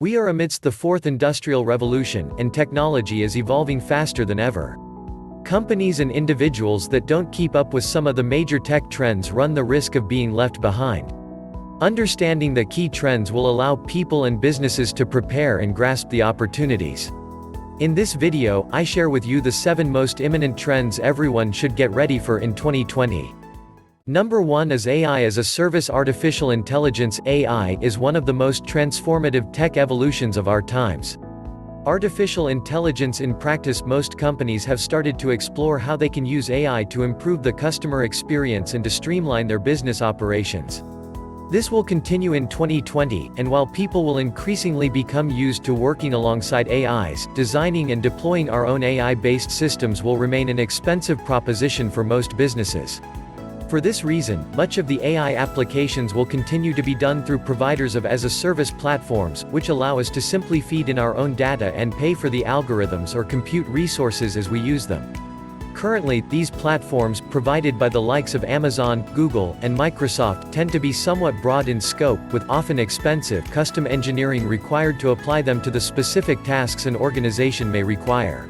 We are amidst the fourth industrial revolution, and technology is evolving faster than ever. Companies and individuals that don't keep up with some of the major tech trends run the risk of being left behind. Understanding the key trends will allow people and businesses to prepare and grasp the opportunities. In this video, I share with you the 7 most imminent trends everyone should get ready for in 2020. Number 1 is AI as a service. Artificial intelligence (AI) is one of the most transformative tech evolutions of our times. Artificial intelligence in practice. Most companies have started to explore how they can use AI to improve the customer experience and to streamline their business operations. This will continue in 2020, and while people will increasingly become used to working alongside AIs, designing and deploying our own AI-based systems will remain an expensive proposition for most businesses. For this reason, much of the AI applications will continue to be done through providers of as-a-service platforms, which allow us to simply feed in our own data and pay for the algorithms or compute resources as we use them. Currently, these platforms, provided by the likes of Amazon, Google, and Microsoft, tend to be somewhat broad in scope, with often expensive custom engineering required to apply them to the specific tasks an organization may require.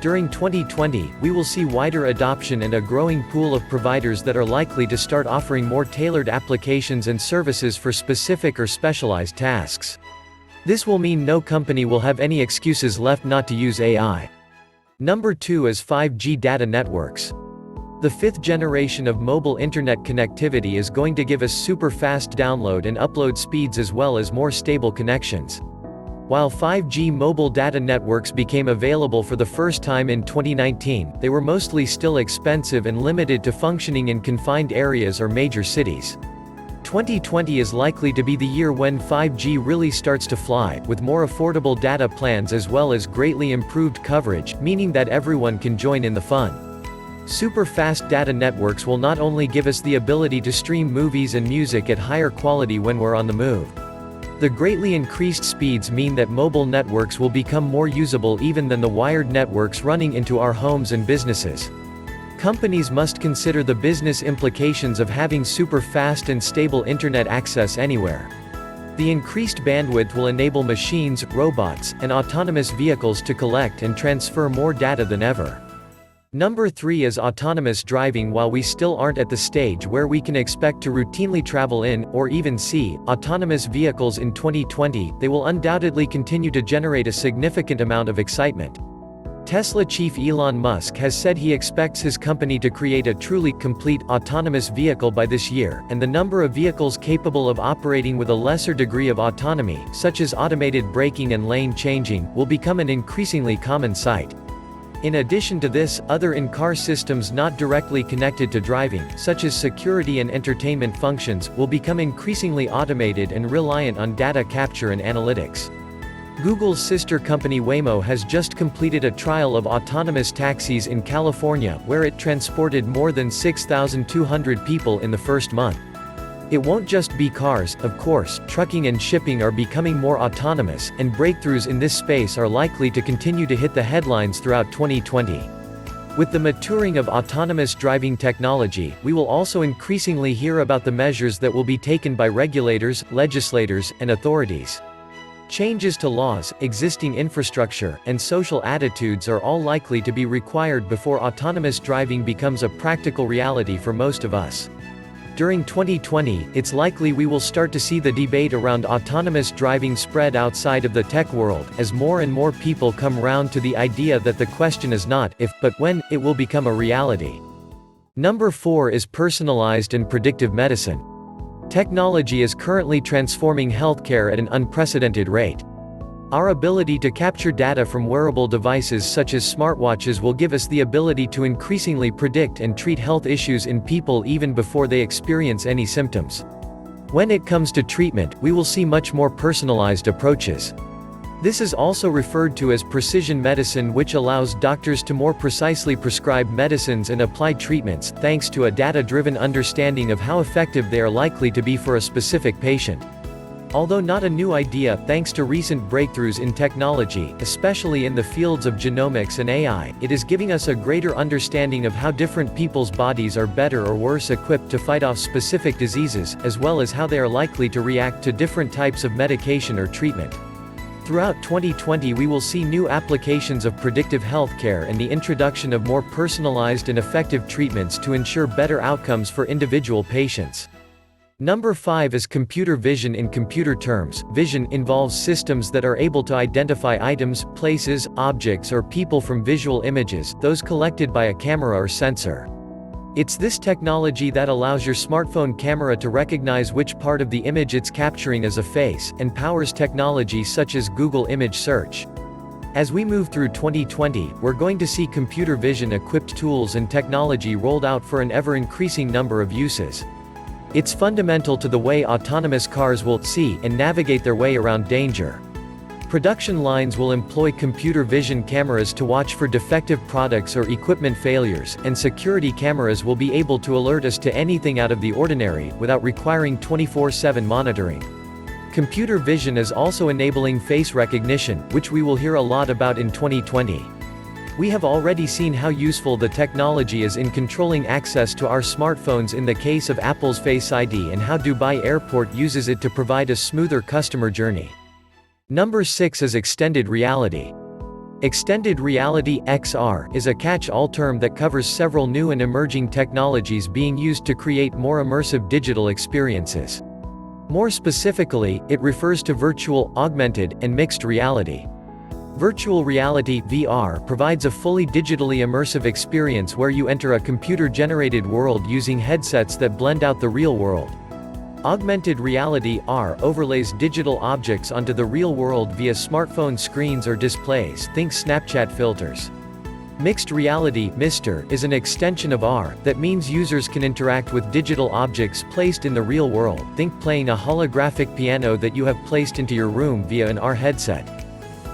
During 2020, we will see wider adoption and a growing pool of providers that are likely to start offering more tailored applications and services for specific or specialized tasks. This will mean no company will have any excuses left not to use AI. Number 2 is 5G data networks. The 5th generation of mobile internet connectivity is going to give us super fast download and upload speeds as well as more stable connections. While 5G mobile data networks became available for the first time in 2019, they were mostly still expensive and limited to functioning in confined areas or major cities. 2020 is likely to be the year when 5G really starts to fly, with more affordable data plans as well as greatly improved coverage, meaning that everyone can join in the fun. Super fast data networks will not only give us the ability to stream movies and music at higher quality when we're on the move. The greatly increased speeds mean that mobile networks will become more usable even than the wired networks running into our homes and businesses. Companies must consider the business implications of having super fast and stable internet access anywhere. The increased bandwidth will enable machines, robots, and autonomous vehicles to collect and transfer more data than ever. Number 3 is autonomous driving. While we still aren't at the stage where we can expect to routinely travel in, or even see, autonomous vehicles in 2020, they will undoubtedly continue to generate a significant amount of excitement. Tesla chief Elon Musk has said he expects his company to create a truly complete, autonomous vehicle by this year, and the number of vehicles capable of operating with a lesser degree of autonomy, such as automated braking and lane changing, will become an increasingly common sight. In addition to this, other in-car systems not directly connected to driving, such as security and entertainment functions, will become increasingly automated and reliant on data capture and analytics. Google's sister company Waymo has just completed a trial of autonomous taxis in California, where it transported more than 6,200 people in the first month. It won't just be cars, of course. Trucking and shipping are becoming more autonomous, and breakthroughs in this space are likely to continue to hit the headlines throughout 2020. With the maturing of autonomous driving technology, we will also increasingly hear about the measures that will be taken by regulators, legislators, and authorities. Changes to laws, existing infrastructure, and social attitudes are all likely to be required before autonomous driving becomes a practical reality for most of us. During 2020, it's likely we will start to see the debate around autonomous driving spread outside of the tech world, as more and more people come round to the idea that the question is not if, but when, it will become a reality. Number 4 is personalized and predictive medicine. Technology is currently transforming healthcare at an unprecedented rate. Our ability to capture data from wearable devices such as smartwatches will give us the ability to increasingly predict and treat health issues in people even before they experience any symptoms. When it comes to treatment, we will see much more personalized approaches. This is also referred to as precision medicine, which allows doctors to more precisely prescribe medicines and apply treatments, thanks to a data-driven understanding of how effective they are likely to be for a specific patient. Although not a new idea, thanks to recent breakthroughs in technology, especially in the fields of genomics and AI, it is giving us a greater understanding of how different people's bodies are better or worse equipped to fight off specific diseases, as well as how they are likely to react to different types of medication or treatment. Throughout 2020 we will see new applications of predictive healthcare and the introduction of more personalized and effective treatments to ensure better outcomes for individual patients. Number 5 is computer vision. In computer terms, vision involves systems that are able to identify items, places, objects or people from visual images, those collected by a camera or sensor. It's this technology that allows your smartphone camera to recognize which part of the image it's capturing as a face, and powers technology such as Google Image Search. As we move through 2020, we're going to see computer vision-equipped tools and technology rolled out for an ever-increasing number of uses. It's fundamental to the way autonomous cars will see and navigate their way around danger. Production lines will employ computer vision cameras to watch for defective products or equipment failures, and security cameras will be able to alert us to anything out of the ordinary, without requiring 24/7 monitoring. Computer vision is also enabling face recognition, which we will hear a lot about in 2020. We have already seen how useful the technology is in controlling access to our smartphones in the case of Apple's Face ID, and how Dubai Airport uses it to provide a smoother customer journey. Number 6 is extended reality. Extended reality (XR) is a catch-all term that covers several new and emerging technologies being used to create more immersive digital experiences. More specifically, it refers to virtual, augmented, and mixed reality. Virtual reality (VR) provides a fully digitally immersive experience where you enter a computer-generated world using headsets that blend out the real world. Augmented reality (AR) overlays digital objects onto the real world via smartphone screens or displays, think Snapchat filters. Mixed reality (MR) is an extension of AR, that means users can interact with digital objects placed in the real world, think playing a holographic piano that you have placed into your room via an AR headset.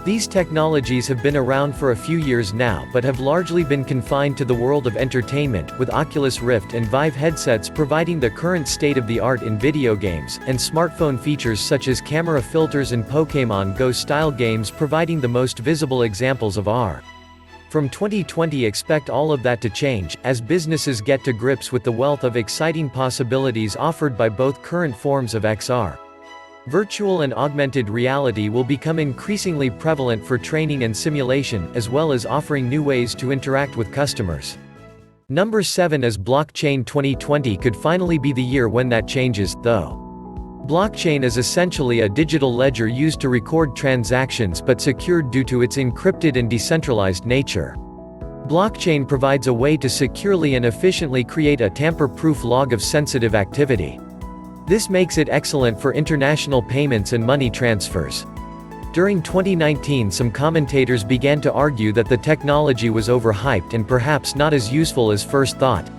These technologies have been around for a few years now but have largely been confined to the world of entertainment, with Oculus Rift and Vive headsets providing the current state-of-the-art in video games, and smartphone features such as camera filters and Pokémon Go-style games providing the most visible examples of AR. From 2020 expect all of that to change, as businesses get to grips with the wealth of exciting possibilities offered by both current forms of XR. Virtual and augmented reality will become increasingly prevalent for training and simulation, as well as offering new ways to interact with customers. Number 7 is blockchain. 2020 could finally be the year when that changes, though. Blockchain is essentially a digital ledger used to record transactions but secured due to its encrypted and decentralized nature. Blockchain provides a way to securely and efficiently create a tamper-proof log of sensitive activity. This makes it excellent for international payments and money transfers. During 2019, some commentators began to argue that the technology was overhyped and perhaps not as useful as first thought.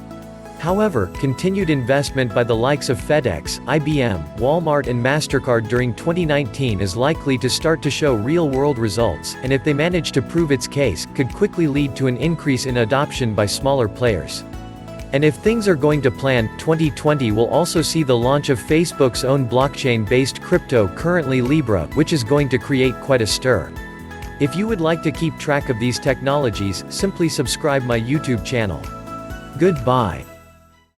However, continued investment by the likes of FedEx, IBM, Walmart and MasterCard during 2019 is likely to start to show real-world results, and if they manage to prove its case, could quickly lead to an increase in adoption by smaller players. And if things are going to plan, 2020 will also see the launch of Facebook's own blockchain-based crypto, currently Libra, which is going to create quite a stir. If you would like to keep track of these technologies, simply subscribe my YouTube channel. Goodbye.